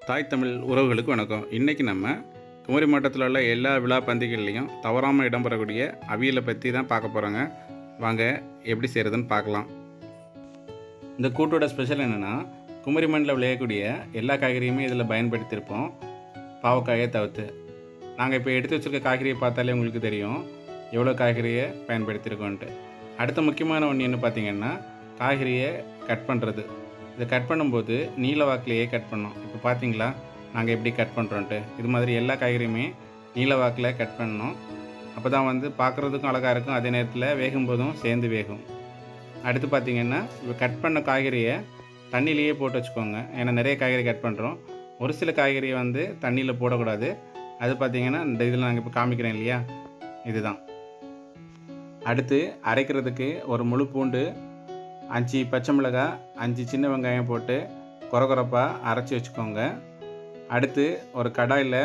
தாய் தமிழ் உறவுகளுக்கு வணக்கம். இன்றைக்கி நம்ம குமரி மாவட்டத்தில் உள்ள எல்லா விழா பந்திகள்லையும் தவறாமல் இடம்பெறக்கூடிய அவியலை பற்றி தான் பார்க்க போகிறோங்க. வாங்க எப்படி செய்கிறதுன்னு பார்க்கலாம். இந்த கூட்டோட ஸ்பெஷல் என்னென்னா, குமரி மண்ணில் விளையக்கூடிய எல்லா காய்கறியுமே இதில் பயன்படுத்தியிருப்போம், பாவக்காயை தவிர்த்து. நாங்கள் இப்போ எடுத்து வச்சுருக்க காய்கறியை பார்த்தாலே உங்களுக்கு தெரியும் எவ்வளோ காய்கறியை பயன்படுத்தியிருக்கோன்ட்டு. அடுத்த முக்கியமான ஒன்று என்ன பார்த்திங்கன்னா, காய்கறியை கட் பண்ணுறது. இதை கட் பண்ணும்போது நீல வாக்கிலேயே கட் பண்ணோம். இப்போ பார்த்தீங்களா நாங்கள் எப்படி கட் பண்ணுறோன்ட்டு. இது மாதிரி எல்லா காய்கறியுமே நீல வாக்கில் கட் பண்ணணும். அப்போ தான் பார்க்குறதுக்கும் அழகாக இருக்கும், அதே நேரத்தில் வேகும்போதும் சேர்ந்து வேகும். அடுத்து பார்த்திங்கன்னா, இப்போ கட் பண்ண காய்கறியை தண்ணியிலேயே போட்டு வச்சுக்கோங்க. ஏன்னா நிறைய காய்கறி கட் பண்ணுறோம். ஒரு சில காய்கறியை தண்ணியில் போடக்கூடாது. அது பார்த்திங்கன்னா இந்த இதில் நாங்கள் இப்போ காமிக்கிறேன் இல்லையா, இதுதான். அடுத்து அரைக்கிறதுக்கு ஒரு முழு பூண்டு, 5 பச்சை மிளகாய், 5 சின்ன வெங்காயம் போட்டு கொரகொரப்பாக அரைச்சி வச்சுக்கோங்க. அடுத்து ஒரு கடாயில்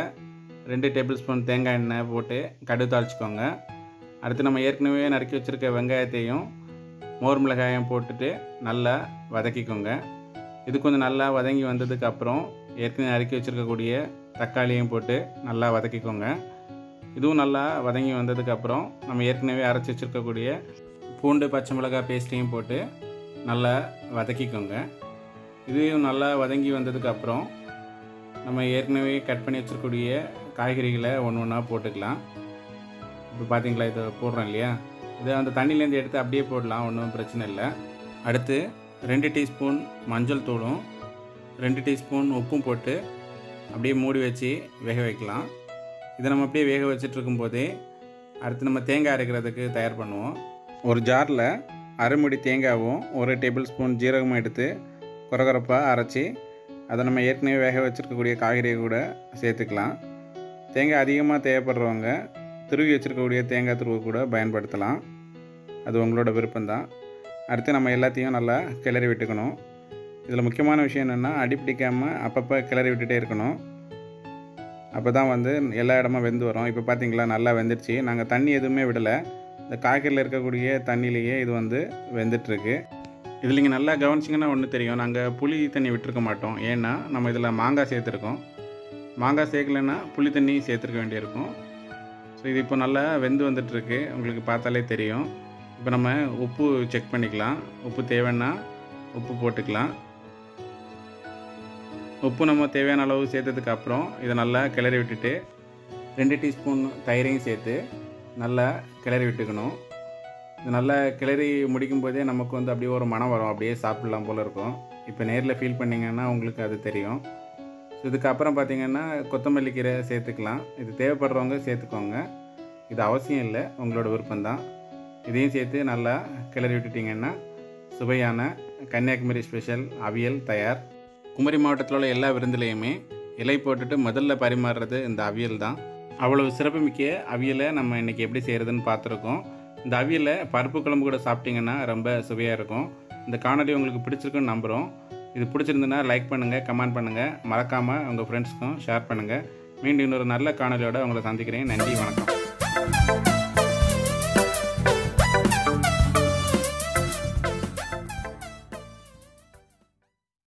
2 டேபிள் ஸ்பூன் தேங்காய் எண்ணெய் போட்டு கடுகு தாளிச்சிக்கோங்க. அடுத்து நம்ம ஏற்கனவே நறுக்கி வச்சுருக்க வெங்காயத்தையும் மோர் மிளகாயம் போட்டுட்டு நல்லா வதக்கிக்கோங்க. இது கொஞ்சம் நல்லா வதங்கி வந்ததுக்கப்புறம் ஏற்கனவே நறுக்கி வச்சுருக்கக்கூடிய தக்காளியும் போட்டு நல்லா வதக்கிக்கோங்க. இதுவும் நல்லா வதங்கி வந்ததுக்கப்புறம் நம்ம ஏற்கனவே அரைச்சி வச்சுருக்கக்கூடிய பூண்டு பச்சை மிளகாய் பேஸ்ட்டையும் போட்டு நல்லா வதக்கிக்கோங்க. இதையும் நல்லா வதங்கி வந்ததுக்கப்புறம் நம்ம ஏற்கனவே கட் பண்ணி வச்சுருக்கக்கூடிய காய்கறிகளை ஒன்று ஒன்றா போட்டுக்கலாம். இப்போ பார்த்தீங்களா, இதை போடுறோம் இல்லையா, இதை அந்த தண்ணியிலேருந்து எடுத்து அப்படியே போடலாம், ஒன்றும் பிரச்சனை இல்லை. அடுத்து 2 டீஸ்பூன் மஞ்சள் தூளும் 2 டீஸ்பூன் உப்பும் போட்டு அப்படியே மூடி வச்சு வேக வைக்கலாம். இதை நம்ம அப்படியே வேக வச்சிட்ருக்கும்போதே அடுத்து நம்ம தேங்காய் அரைக்கிறதுக்கு தயார் பண்ணுவோம். ஒரு ஜாரில் அரை மூடி தேங்காயும் 1 டேபிள் ஸ்பூன் ஜீரகமும் எடுத்து கொரகொரப்பாக அரைச்சி அதை நம்ம ஏற்கனவே வேக வச்சுருக்கக்கூடிய காய்கறியை கூட சேர்த்துக்கலாம். தேங்காய் அதிகமாக தேவைப்படுறவங்க துருவி வச்சுருக்கக்கூடிய தேங்காய் துருவை கூட பயன்படுத்தலாம், அது உங்களோட விருப்பம்தான். அடுத்து நம்ம எல்லாத்தையும் நல்லா கிளறி விட்டுக்கணும். இதில் முக்கியமான விஷயம் என்னென்னா, அடிப்பிடிக்காமல் அப்பப்போ கிளறி விட்டுட்டே இருக்கணும். அப்போ தான் எல்லா இடமும் வெந்து வரும். இப்போ பார்த்திங்களா, நல்லா வெந்துடுச்சு. நாங்கள் தண்ணி எதுவுமே விடலை, இந்த காய்கறியில் இருக்கக்கூடிய தண்ணியிலேயே இது வெந்துட்டுருக்கு. இதில் நீங்கள் நல்லா கவனிச்சிங்கன்னா ஒன்று தெரியும், நாங்கள் புளி தண்ணி விட்டுருக்க மாட்டோம். ஏன்னா நம்ம இதில் மாங்காய் சேர்த்துருக்கோம். மாங்காய் சேர்க்கலைன்னா புளி தண்ணி சேர்த்துருக்க வேண்டியிருக்கும். ஸோ இது இப்போ நல்லா வெந்து வந்துட்டுருக்கு, உங்களுக்கு பார்த்தாலே தெரியும். இப்போ நம்ம உப்பு செக் பண்ணிக்கலாம். உப்பு தேவைன்னா உப்பு போட்டுக்கலாம். உப்பு நம்ம தேவையான அளவு சேர்த்ததுக்கப்புறம் இதை நல்லா கிளறி விட்டுட்டு 2 டீஸ்பூன் தயிரையும் சேர்த்து நல்லா கிளறி விட்டுக்கணும். இது நல்லா கிளறி முடிக்கும் போதே நமக்கு அப்படியே ஒரு மனம் வரும், அப்படியே சாப்பிட்லாம் போல் இருக்கும். இப்போ நேரில் ஃபீல் பண்ணிங்கன்னா உங்களுக்கு அது தெரியும். ஸோ இதுக்கப்புறம் பார்த்திங்கன்னா கொத்தமல்லி கீரை சேர்த்துக்கலாம். இது தேவைப்படுறவங்க சேர்த்துக்கோங்க, இது அவசியம் இல்லை, உங்களோட விருப்பம்தான். இதையும் சேர்த்து நல்லா கிளறி விட்டுட்டிங்கன்னா சுவையான கன்னியாகுமரி ஸ்பெஷல் அவியல் தயார். குமரி மாவட்டத்தில் உள்ள எல்லா விருந்துலேயுமே இலை போட்டுட்டு முதல்ல பரிமாறுறது இந்த அவியல் தான். அவ்வளவு சிறப்புமிக்க அவியலை நம்ம இன்றைக்கி எப்படி செய்கிறதுன்னு பார்த்துருக்கோம். இந்த அவியலை பருப்பு குழம்பு கூட சாப்பிட்டிங்கன்னா ரொம்ப சுவையாக இருக்கும். இந்த காணொலி உங்களுக்கு பிடிச்சிருக்குன்னு நம்புகிறோம். இது பிடிச்சிருந்துன்னா லைக் பண்ணுங்கள், கமெண்ட் பண்ணுங்கள், மறக்காமல் உங்கள் ஃப்ரெண்ட்ஸுக்கும் ஷேர் பண்ணுங்கள். மீண்டும் இன்னொரு நல்ல காணொலியோடு உங்களை சந்திக்கிறேன். நன்றி, வணக்கம்.